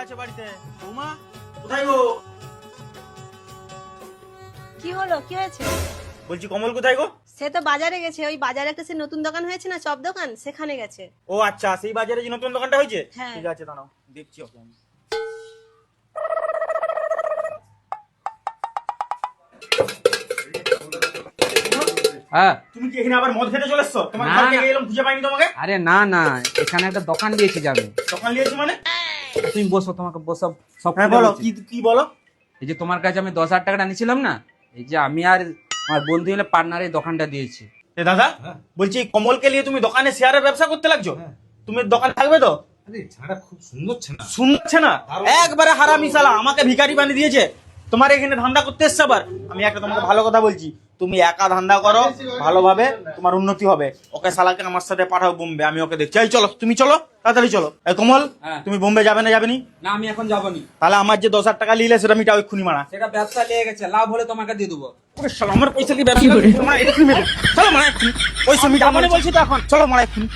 আছে বাড়িতে? বৌমা কোথায় গো? কি হলো, কি হয়েছে? বলছি কমল কোথায় গো? সে তো বাজারে গেছে, ওই বাজারে একটা সে নতুন দোকান হয়েছে না, চপ দোকান, সেখানে গেছে। ও আচ্ছা, সেই বাজারে যে নতুন দোকানটা হয়েছে? হ্যাঁ। ঠিক আছে, দাঁড়াও দেখছি ওকে আমি। হ্যাঁ। তুমি কি এখানে আবার মদ খেতে চলে এসছো? তোমার না, ঘর না। থেকে এলাম, খুঁজে পাইনি তোমাকে। আরে না না, এখানে একটা দোকান দিয়েছি যাবে। দোকান নিয়েছি মানে? তুমি বসো, তোমাকে বসো, সব হ্যাঁ খুলে বলো, বলছি। কি কি বলো? এই যে তোমার কাছে আমি 10,000 টাকাটা নিয়েছিলাম না, এই যে আমি আর আমার বন্ধু মিলে পার্টনার এই দোকানটা দিয়েছি। এ দাদা, বলছি এই কমলকে নিয়ে তুমি দোকানে শেয়ারের ব্যবসা করতে লাগছো? তুমি দোকান থাকবে তো? আরে ছাড়া খুব সুন্দর ছেনা। শুনছে না, একবারে হারামি শালা, আমাকে ভিখারি বানিয়ে দিয়েছে। তোমার এখানে ধান্দা করতে এসছে আবার। আমি একটা তোমাকে ভালো কথা বলছি, তুমি একা ধান্দা করো, ভালোভাবে তোমার উন্নতি হবে। ওকে শালাকে আমার সাথে পাঠাও বোম্বে, আমি ওকে দেখছি। এই চলো, তুমি চলো, তাড়াতাড়ি চলো। এই কমল, হ্যাঁ। তুমি বোম্বে যাবে না যাবে নি? না, আমি এখন যাবনি। তাহলে আমার যে 10,000 টাকা নিলে সেটা মিটাও এক্ষুনি মারা। সেটা ব্যবসা লেগে গেছে, লাভ হলে তোমাকে দিয়ে দেবো। ওরে শালা, আমার পয়সা কি ব্যবসা করে? মারা এক্ষুনি মেরে। চলো মারা এক্ষুনি, পয়সা মিটা মানে বলছি তো এখন। চলো মারা এক্ষুনি।